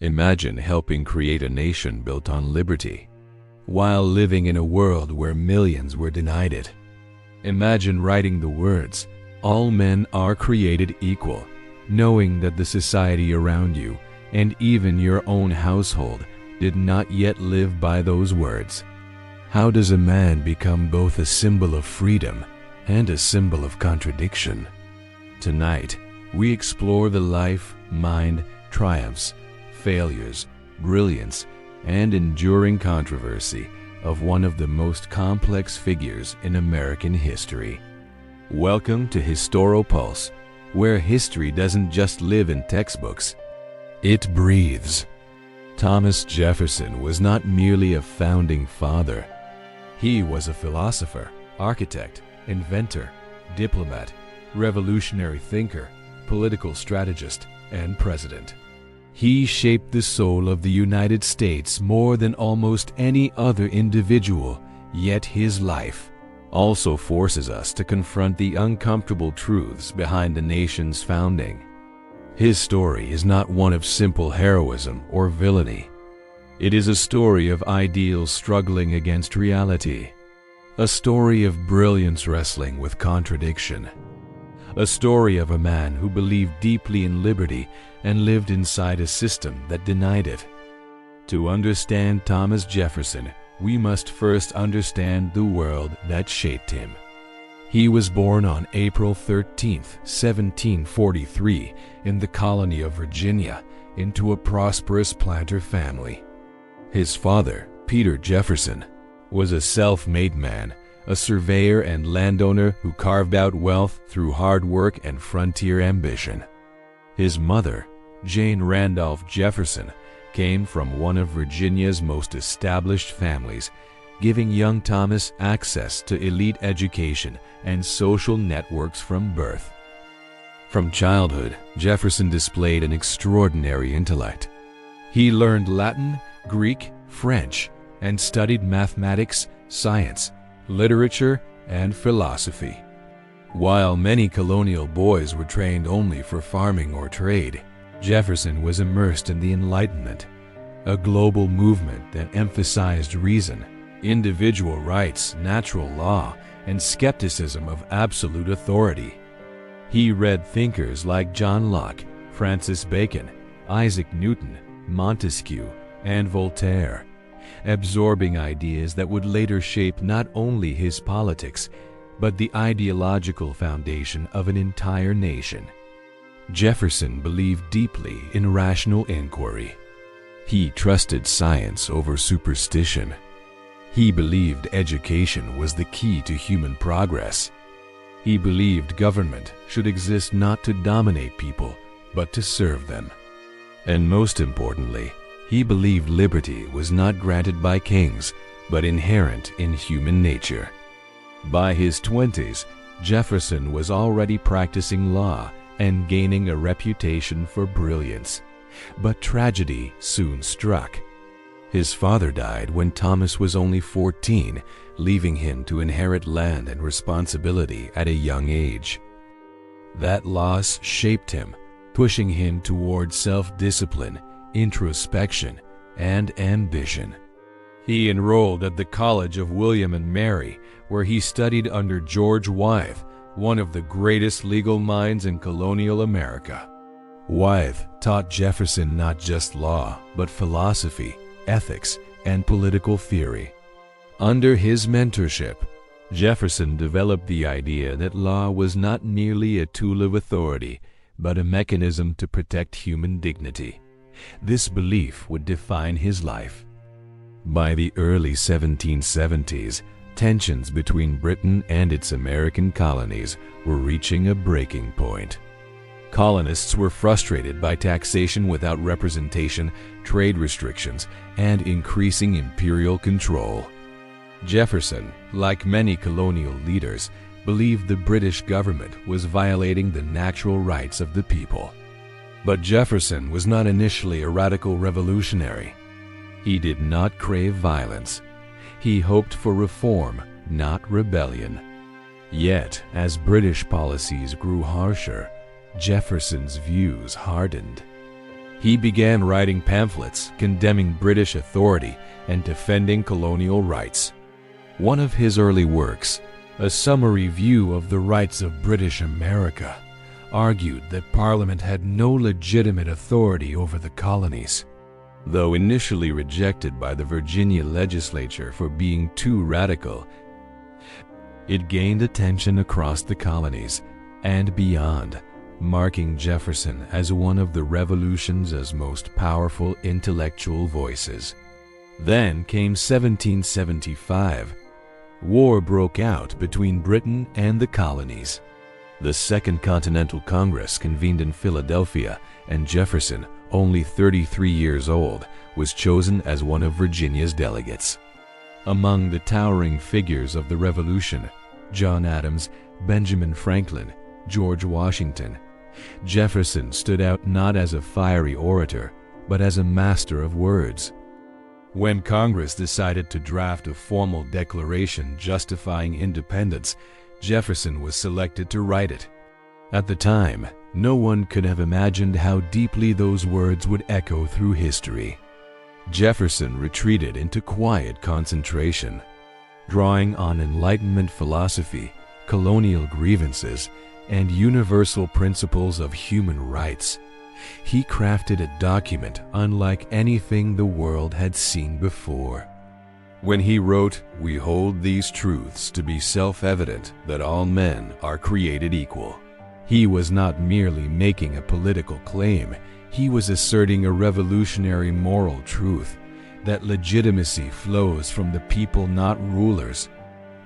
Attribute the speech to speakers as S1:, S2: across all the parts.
S1: Imagine helping create a nation built on liberty, while living in a world where millions were denied it. Imagine writing the words, "All men are created equal," knowing that the society around you, and even your own household, did not yet live by those words. How does a man become both a symbol of freedom and a symbol of contradiction? Tonight, we explore the life, mind, triumphs, failures, brilliance, and enduring controversy of one of the most complex figures in American history. Welcome to Historiopulse, where history doesn't just live in textbooks, it breathes. Thomas Jefferson was not merely a founding father. He was a philosopher, architect, inventor, diplomat, revolutionary thinker, political strategist, and president. He shaped the soul of the United States more than almost any other individual, yet his life also forces us to confront the uncomfortable truths behind the nation's founding. His story is not one of simple heroism or villainy. It is a story of ideals struggling against reality, a story of brilliance wrestling with contradiction, a story of a man who believed deeply in liberty and lived inside a system that denied it. To understand Thomas Jefferson, we must first understand the world that shaped him. He was born on April 13, 1743, in the colony of Virginia, into a prosperous planter family. His father, Peter Jefferson, was a self-made man, a surveyor and landowner who carved out wealth through hard work and frontier ambition. His mother, Jane Randolph Jefferson, came from one of Virginia's most established families, giving young Thomas access to elite education and social networks from birth. From childhood, Jefferson displayed an extraordinary intellect. He learned Latin, Greek, French, and studied mathematics, science, literature, and philosophy. While many colonial boys were trained only for farming or trade, Jefferson was immersed in the Enlightenment, a global movement that emphasized reason, individual rights, natural law, and skepticism of absolute authority. He read thinkers like John Locke, Francis Bacon, Isaac Newton, Montesquieu, and Voltaire, absorbing ideas that would later shape not only his politics, but the ideological foundation of an entire nation. Jefferson believed deeply in rational inquiry. He trusted science over superstition. He believed education was the key to human progress. He believed government should exist not to dominate people, but to serve them. And most importantly, he believed liberty was not granted by kings, but inherent in human nature. By his 20s, Jefferson was already practicing law and gaining a reputation for brilliance. But tragedy soon struck. His father died when Thomas was only 14, leaving him to inherit land and responsibility at a young age. That loss shaped him, pushing him toward self-discipline, introspection, and ambition. He enrolled at the College of William and Mary, where he studied under George Wythe, one of the greatest legal minds in colonial America. Wythe taught Jefferson not just law, but philosophy, ethics, and political theory. Under his mentorship, Jefferson developed the idea that law was not merely a tool of authority, but a mechanism to protect human dignity. This belief would define his life. By the early 1770s, tensions between Britain and its American colonies were reaching a breaking point. Colonists were frustrated by taxation without representation, trade restrictions, and increasing imperial control. Jefferson, like many colonial leaders, believed the British government was violating the natural rights of the people. But Jefferson was not initially a radical revolutionary. He did not crave violence. He hoped for reform, not rebellion. Yet, as British policies grew harsher, Jefferson's views hardened. He began writing pamphlets condemning British authority and defending colonial rights. One of his early works, A Summary View of the Rights of British America, argued that Parliament had no legitimate authority over the colonies. Though initially rejected by the Virginia legislature for being too radical, it gained attention across the colonies and beyond, marking Jefferson as one of the Revolution's most powerful intellectual voices. Then came 1775. War broke out between Britain and the colonies. The Second Continental Congress convened in Philadelphia, and Jefferson, only 33 years old, was chosen as one of Virginia's delegates. Among the towering figures of the Revolution, John Adams, Benjamin Franklin, George Washington, Jefferson stood out not as a fiery orator, but as a master of words. When Congress decided to draft a formal declaration justifying independence, Jefferson was selected to write it. At the time, no one could have imagined how deeply those words would echo through history. Jefferson retreated into quiet concentration. Drawing on Enlightenment philosophy, colonial grievances, and universal principles of human rights, he crafted a document unlike anything the world had seen before. When he wrote, "We hold these truths to be self-evident that all men are created equal," he was not merely making a political claim, he was asserting a revolutionary moral truth, that legitimacy flows from the people, not rulers,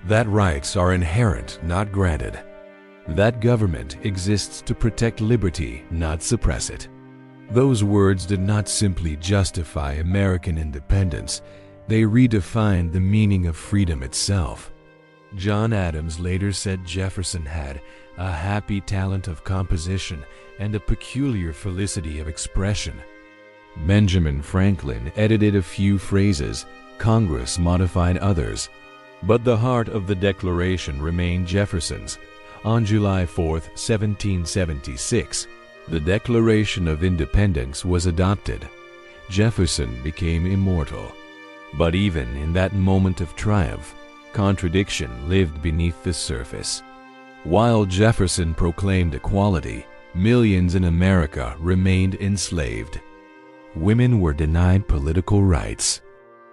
S1: that rights are inherent, not granted, that government exists to protect liberty, not suppress it. Those words did not simply justify American independence, they redefined the meaning of freedom itself. John Adams later said Jefferson had a happy talent of composition and a peculiar felicity of expression. Benjamin Franklin edited a few phrases, Congress modified others, but the heart of the Declaration remained Jefferson's. On July 4, 1776, the Declaration of Independence was adopted. Jefferson became immortal. But even in that moment of triumph, contradiction lived beneath the surface. While Jefferson proclaimed equality, millions in America remained enslaved. Women were denied political rights.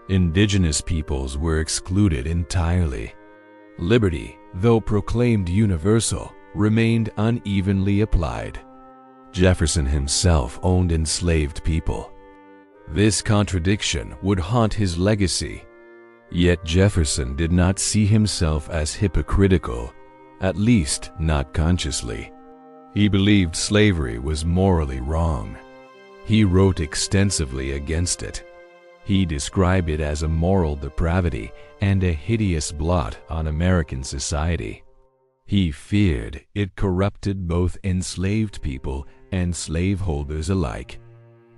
S1: Indigenous peoples were excluded entirely. Liberty, though proclaimed universal, remained unevenly applied. Jefferson himself owned enslaved people. This contradiction would haunt his legacy. Yet Jefferson did not see himself as hypocritical, at least not consciously. He believed slavery was morally wrong. He wrote extensively against it. He described it as a moral depravity and a hideous blot on American society. He feared it corrupted both enslaved people and slaveholders alike.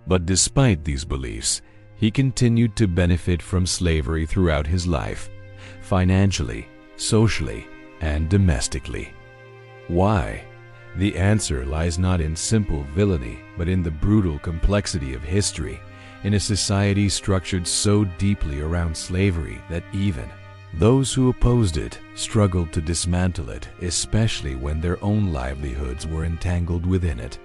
S1: But despite these beliefs, he continued to benefit from slavery throughout his life, financially, socially, and domestically. Why? The answer lies not in simple villainy, but in the brutal complexity of history, in a society structured so deeply around slavery that even those who opposed it struggled to dismantle it, especially when their own livelihoods were entangled within it.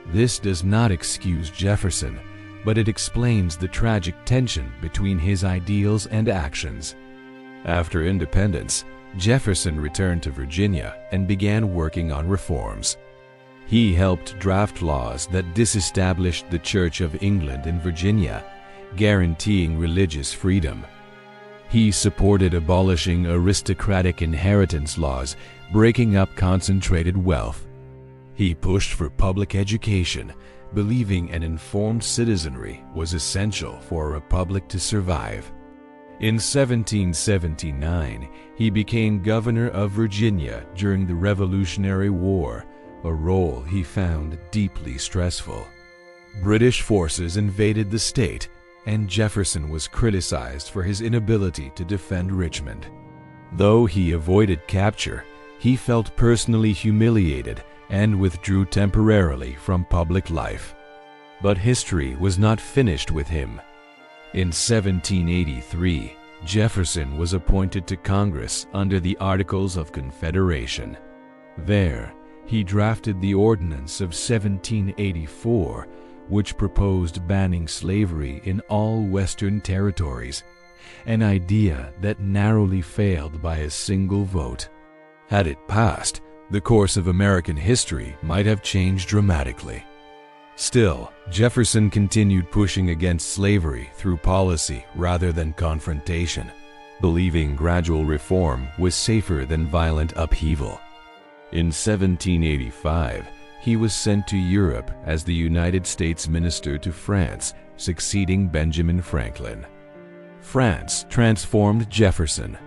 S1: This does not excuse Jefferson, but it explains the tragic tension between his ideals and actions. After independence, Jefferson returned to Virginia and began working on reforms. He helped draft laws that disestablished the Church of England in Virginia, guaranteeing religious freedom. He supported abolishing aristocratic inheritance laws, breaking up concentrated wealth. He pushed for public education, believing an informed citizenry was essential for a republic to survive. In 1779, he became governor of Virginia during the Revolutionary War, a role he found deeply stressful. British forces invaded the state, and Jefferson was criticized for his inability to defend Richmond. Though he avoided capture, he felt personally humiliated and withdrew temporarily from public life. But history was not finished with him. In 1783, Jefferson was appointed to Congress under the Articles of Confederation. There, he drafted the Ordinance of 1784, which proposed banning slavery in all Western territories, an idea that narrowly failed by a single vote. Had it passed, the course of American history might have changed dramatically. Still, Jefferson continued pushing against slavery through policy rather than confrontation, believing gradual reform was safer than violent upheaval. In 1785, he was sent to Europe as the United States Minister to France, succeeding Benjamin Franklin. France transformed Jefferson.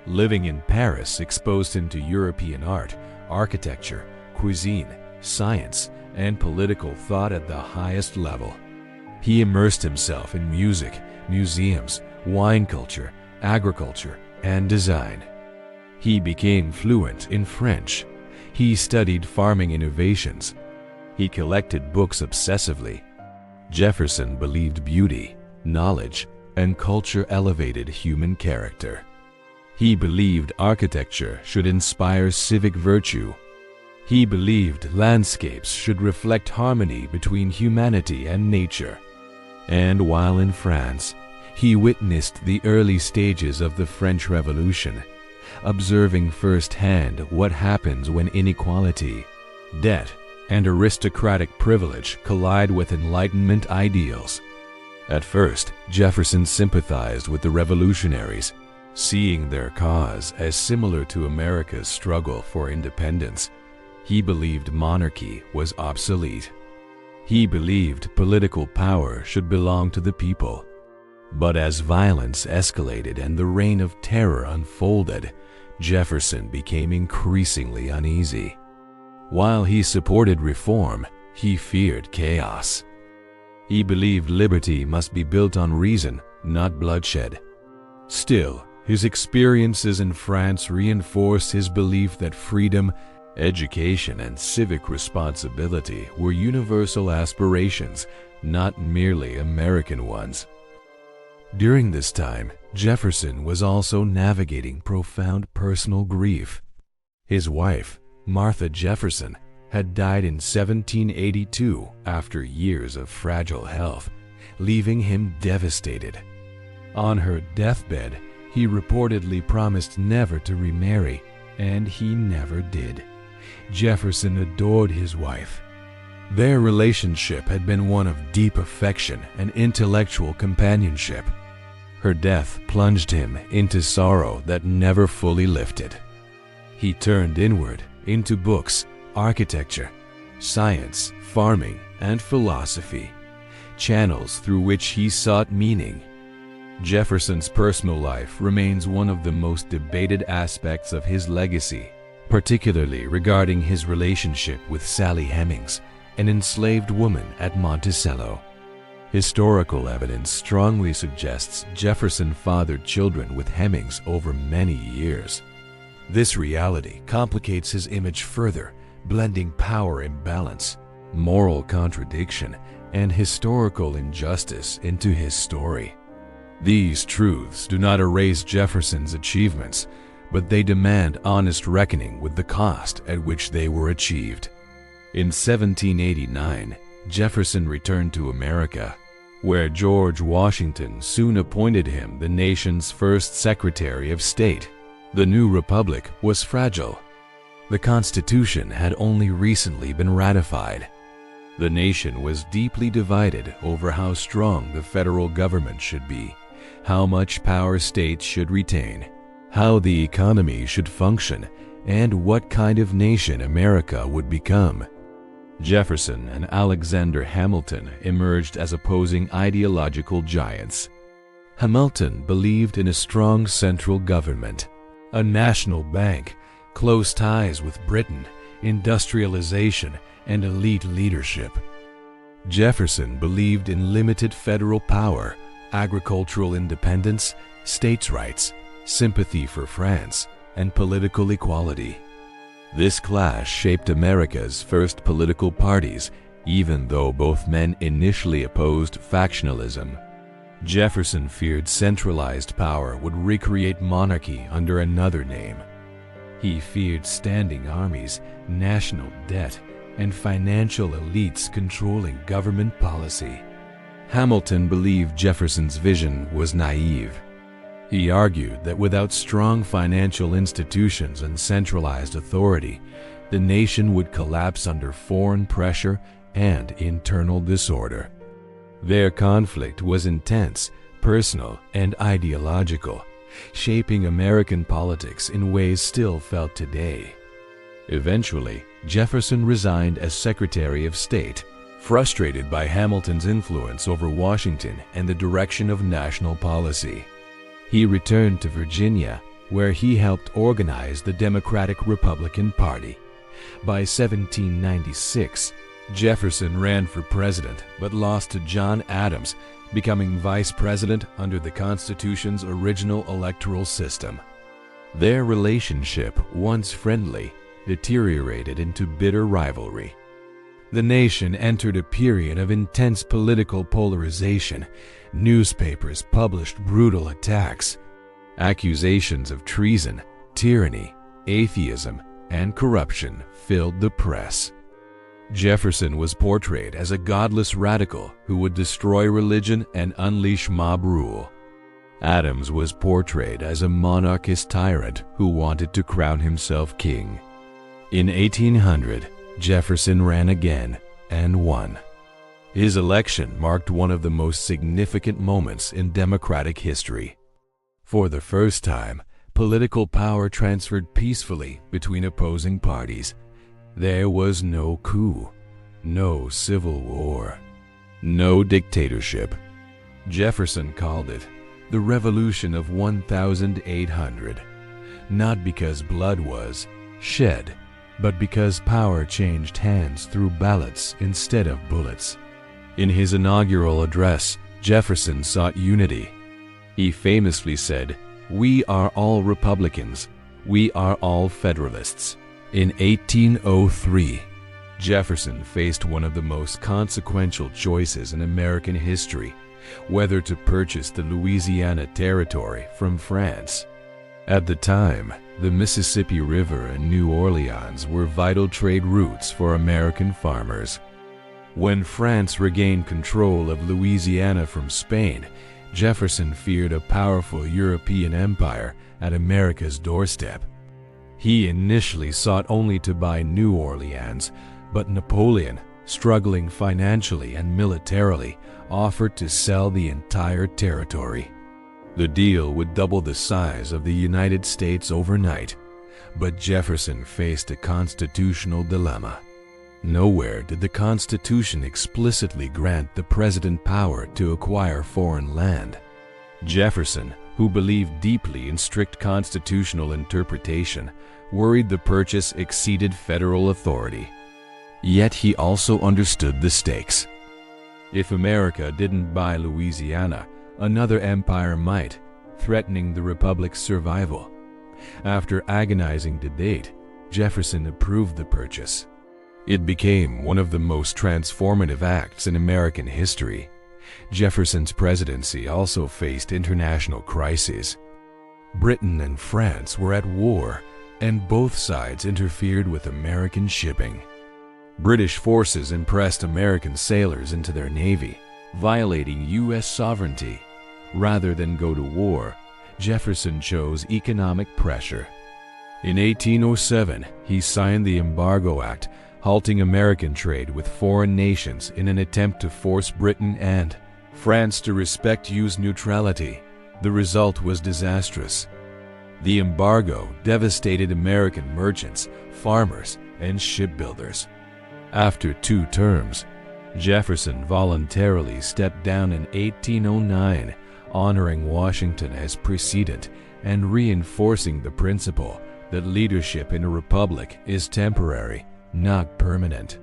S1: Living in Paris exposed him to European art, architecture, cuisine, science, and political thought at the highest level. He immersed himself in music, museums, wine culture, agriculture, and design. He became fluent in French. He studied farming innovations. He collected books obsessively. Jefferson believed beauty, knowledge, and culture elevated human character. He believed architecture should inspire civic virtue. He believed landscapes should reflect harmony between humanity and nature. And while in France, he witnessed the early stages of the French Revolution, observing firsthand what happens when inequality, debt, and aristocratic privilege collide with Enlightenment ideals. At first, Jefferson sympathized with the revolutionaries, seeing their cause as similar to America's struggle for independence. He believed monarchy was obsolete. He believed political power should belong to the people. But as violence escalated and the reign of terror unfolded, Jefferson became increasingly uneasy. While he supported reform, he feared chaos. He believed liberty must be built on reason, not bloodshed. Still, his experiences in France reinforced his belief that freedom, education, and civic responsibility were universal aspirations, not merely American ones. During this time, Jefferson was also navigating profound personal grief. His wife, Martha Jefferson, had died in 1782 after years of fragile health, leaving him devastated. On her deathbed, he reportedly promised never to remarry, and he never did. Jefferson adored his wife. Their relationship had been one of deep affection and intellectual companionship. Her death plunged him into sorrow that never fully lifted. He turned inward into books, architecture, science, farming, and philosophy, channels through which he sought meaning. Jefferson's personal life remains one of the most debated aspects of his legacy, particularly regarding his relationship with Sally Hemings, an enslaved woman at Monticello. Historical evidence strongly suggests Jefferson fathered children with Hemings over many years. This reality complicates his image further, blending power imbalance, moral contradiction, and historical injustice into his story. These truths do not erase Jefferson's achievements, but they demand honest reckoning with the cost at which they were achieved. In 1789, Jefferson returned to America, where George Washington soon appointed him the nation's first Secretary of State. The new republic was fragile. The Constitution had only recently been ratified. The nation was deeply divided over how strong the federal government should be, how much power states should retain, how the economy should function, and what kind of nation America would become. Jefferson and Alexander Hamilton emerged as opposing ideological giants. Hamilton believed in a strong central government, a national bank, close ties with Britain, industrialization, and elite leadership. Jefferson believed in limited federal power, agricultural independence, states' rights, sympathy for France, and political equality. This clash shaped America's first political parties Even though both men initially opposed factionalism, Jefferson feared centralized power would recreate monarchy under another name. He feared standing armies, national debt, and financial elites controlling government policy. Hamilton believed Jefferson's vision was naive. He argued that without strong financial institutions and centralized authority, the nation would collapse under foreign pressure and internal disorder. Their conflict was intense, personal, and ideological, shaping American politics in ways still felt today. Eventually, Jefferson resigned as Secretary of State, frustrated by Hamilton's influence over Washington and the direction of national policy. He returned to Virginia, where he helped organize the Democratic-Republican Party. By 1796, Jefferson ran for president but lost to John Adams, becoming vice president under the Constitution's original electoral system. Their relationship, once friendly, deteriorated into bitter rivalry. The nation entered a period of intense political polarization. Newspapers published brutal attacks. Accusations of treason, tyranny, atheism, and corruption filled the press. Jefferson was portrayed as a godless radical who would destroy religion and unleash mob rule. Adams was portrayed as a monarchist tyrant who wanted to crown himself king. In 1800, Jefferson ran again and won. His election marked one of the most significant moments in Democratic history. For the first time, political power transferred peacefully between opposing parties. There was no coup, no civil war, no dictatorship. Jefferson called it the Revolution of 1800, not because blood was shed, but because power changed hands through ballots instead of bullets. In his inaugural address, Jefferson sought unity. He famously said, "We are all Republicans. We are all Federalists." In 1803, Jefferson faced one of the most consequential choices in American history, whether to purchase the Louisiana Territory from France. At the time, the Mississippi River and New Orleans were vital trade routes for American farmers. When France regained control of Louisiana from Spain, Jefferson feared a powerful European empire at America's doorstep. He initially sought only to buy New Orleans, but Napoleon, struggling financially and militarily, offered to sell the entire territory. The deal would double the size of the United States overnight, but Jefferson faced a constitutional dilemma. Nowhere did the Constitution explicitly grant the president power to acquire foreign land. Jefferson, who believed deeply in strict constitutional interpretation, worried the purchase exceeded federal authority. Yet he also understood the stakes. If America didn't buy Louisiana, another empire might, threatening the Republic's survival. After agonizing debate, Jefferson approved the purchase. It became one of the most transformative acts in American history. Jefferson's presidency also faced international crises. Britain and France were at war, and both sides interfered with American shipping. British forces impressed American sailors into their navy, violating U.S. sovereignty. Rather than go to war, Jefferson chose economic pressure. In 1807, he signed the Embargo Act, halting American trade with foreign nations in an attempt to force Britain and France to respect U.S. neutrality. The result was disastrous. The embargo devastated American merchants, farmers, and shipbuilders. After 2 terms, Jefferson voluntarily stepped down in 1809, honoring Washington as precedent and reinforcing the principle that leadership in a republic is temporary, not permanent.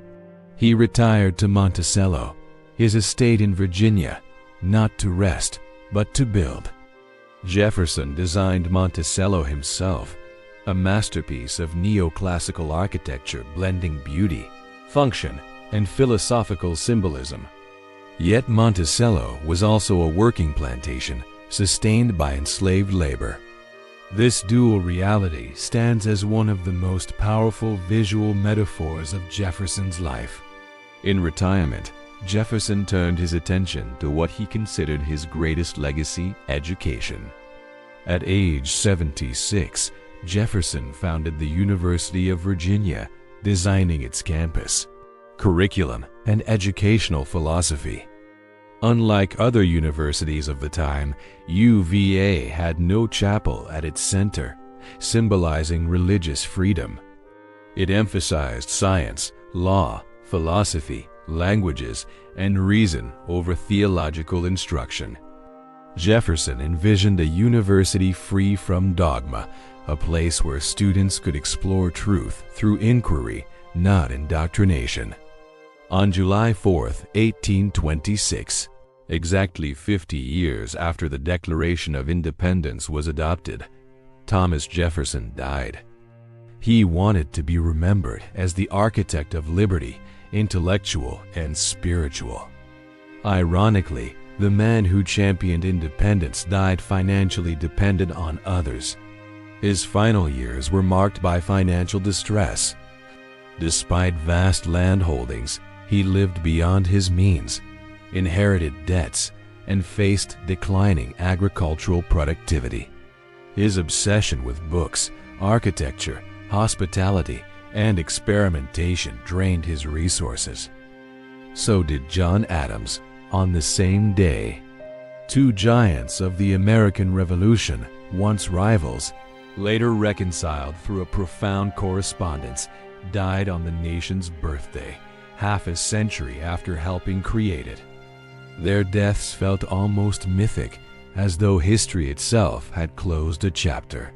S1: He retired to Monticello, his estate in Virginia, not to rest, but to build. Jefferson designed Monticello himself, a masterpiece of neoclassical architecture blending beauty, function, and philosophical symbolism. Yet Monticello was also a working plantation sustained by enslaved labor. This dual reality stands as one of the most powerful visual metaphors of Jefferson's life. In retirement, Jefferson turned his attention to what he considered his greatest legacy: education. At age 76, Jefferson founded the University of Virginia, designing its campus, curriculum, and educational philosophy. Unlike other universities of the time, UVA had no chapel at its center, symbolizing religious freedom. It emphasized science, law, philosophy, languages, and reason over theological instruction. Jefferson envisioned a university free from dogma, a place where students could explore truth through inquiry, not indoctrination. On July 4, 1826, exactly 50 years after the Declaration of Independence was adopted, Thomas Jefferson died. He wanted to be remembered as the architect of liberty, intellectual and spiritual. Ironically, the man who championed independence died financially dependent on others. His final years were marked by financial distress. Despite vast land holdings, he lived beyond his means, inherited debts, and faced declining agricultural productivity. His obsession with books, architecture, hospitality, and experimentation drained his resources. So did John Adams on the same day. Two giants of the American Revolution, once rivals, later reconciled through a profound correspondence, died on the nation's birthday, half a century after helping create it. Their deaths felt almost mythic, as though history itself had closed a chapter.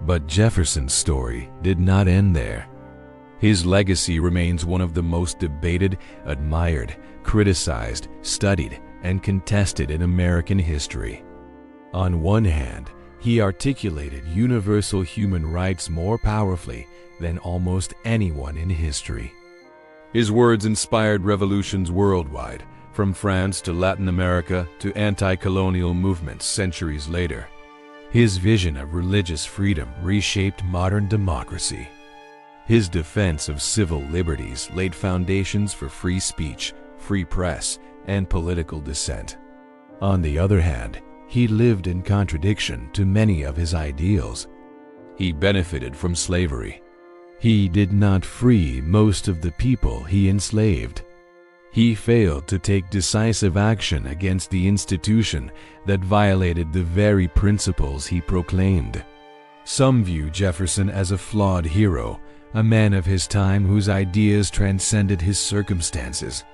S1: But Jefferson's story did not end there. His legacy remains one of the most debated, admired, criticized, studied, and contested in American history. On one hand, he articulated universal human rights more powerfully than almost anyone in history. His words inspired revolutions worldwide, from France to Latin America to anti-colonial movements centuries later. His vision of religious freedom reshaped modern democracy. His defense of civil liberties laid foundations for free speech, free press, and political dissent. On the other hand, he lived in contradiction to many of his ideals. He benefited from slavery. He did not free most of the people he enslaved. He failed to take decisive action against the institution that violated the very principles he proclaimed. Some view Jefferson as a flawed hero, a man of his time whose ideas transcended his circumstances.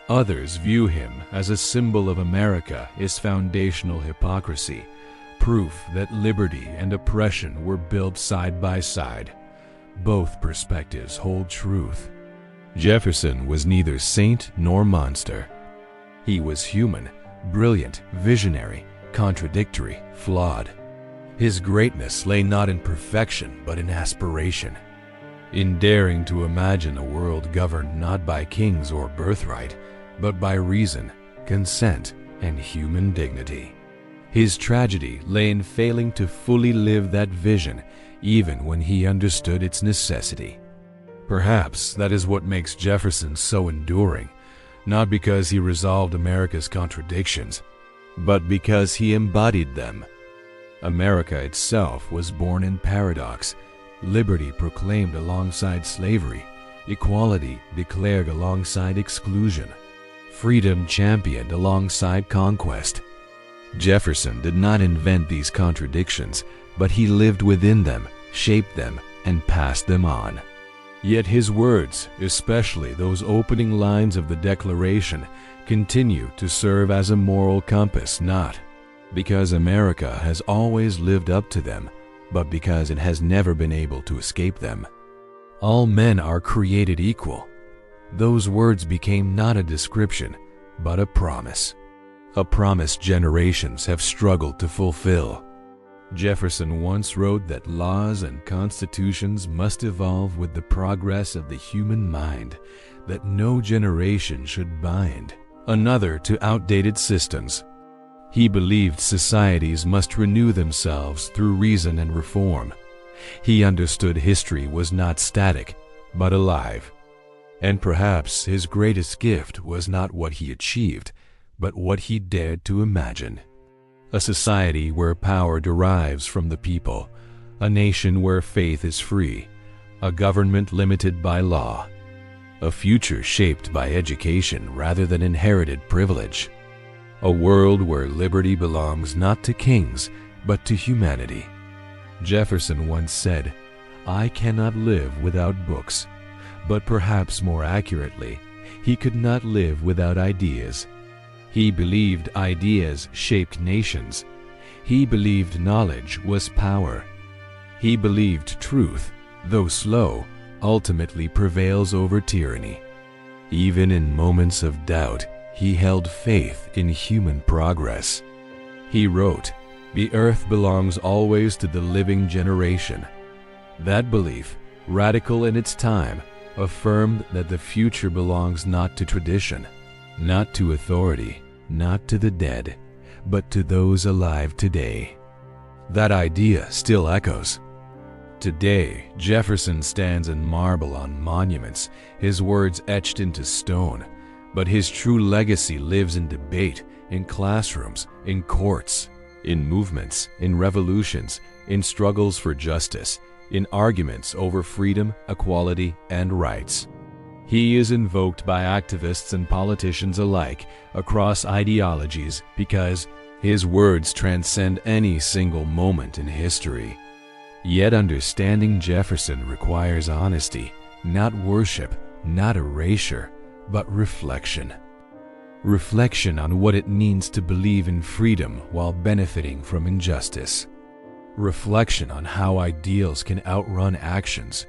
S1: Others view him as a symbol of America's foundational hypocrisy, proof that liberty and oppression were built side by side. Both perspectives hold truth. Jefferson was neither saint nor monster. He was human, brilliant, visionary, contradictory, flawed. His greatness lay not in perfection but in aspiration, in daring to imagine a world governed not by kings or birthright, but by reason, consent, and human dignity. His tragedy lay in failing to fully live that vision, even when he understood its necessity. Perhaps that is what makes Jefferson so enduring, not because he resolved America's contradictions, but because he embodied them. America itself was born in paradox, liberty proclaimed alongside slavery, equality declared alongside exclusion, freedom championed alongside conquest. Jefferson did not invent these contradictions, but he lived within them, shaped them, and passed them on. Yet his words, especially those opening lines of the Declaration, continue to serve as a moral compass, not because America has always lived up to them, but because it has never been able to escape them. All men are created equal. Those words became not a description, but a promise generations have struggled to fulfill. Jefferson once wrote that laws and constitutions must evolve with the progress of the human mind, that no generation should bind another to outdated systems. He believed societies must renew themselves through reason and reform. He understood history was not static, but alive. And perhaps his greatest gift was not what he achieved, but what he dared to imagine. A society where power derives from the people, a nation where faith is free, a government limited by law, a future shaped by education rather than inherited privilege, a world where liberty belongs not to kings, but to humanity. Jefferson once said, "I cannot live without books," but perhaps more accurately, he could not live without ideas. He believed ideas shaped nations. He believed knowledge was power. He believed truth, though slow, ultimately prevails over tyranny. Even in moments of doubt, he held faith in human progress. He wrote, "The earth belongs always to the living generation." That belief, radical in its time, affirmed that the future belongs not to tradition, not to authority, not to the dead, but to those alive today. That idea still echoes. Today, Jefferson stands in marble on monuments, his words etched into stone, but his true legacy lives in debate, in classrooms, in courts, in movements, in revolutions, in struggles for justice, in arguments over freedom, equality, and rights. He is invoked by activists and politicians alike across ideologies because his words transcend any single moment in history. Yet understanding Jefferson requires honesty, not worship, not erasure, but reflection. Reflection on what it means to believe in freedom while benefiting from injustice. Reflection on how ideals can outrun actions.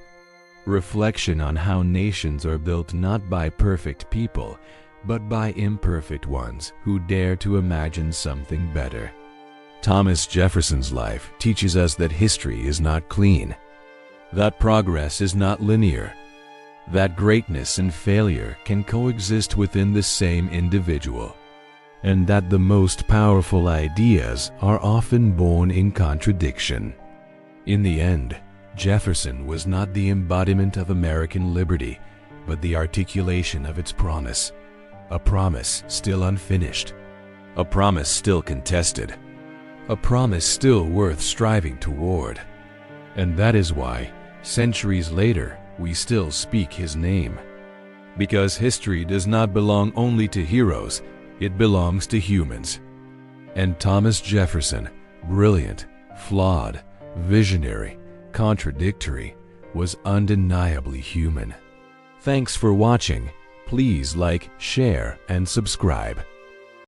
S1: Reflection on how nations are built not by perfect people, but by imperfect ones who dare to imagine something better. Thomas Jefferson's life teaches us that history is not clean, that progress is not linear, that greatness and failure can coexist within the same individual, and that the most powerful ideas are often born in contradiction. In the end, Jefferson was not the embodiment of American liberty, but the articulation of its promise. A promise still unfinished. A promise still contested. A promise still worth striving toward. And that is why, centuries later, we still speak his name. Because history does not belong only to heroes, it belongs to humans. And Thomas Jefferson, brilliant, flawed, visionary, contradictory, was undeniably human. Thanks for watching. Please like, share, and subscribe.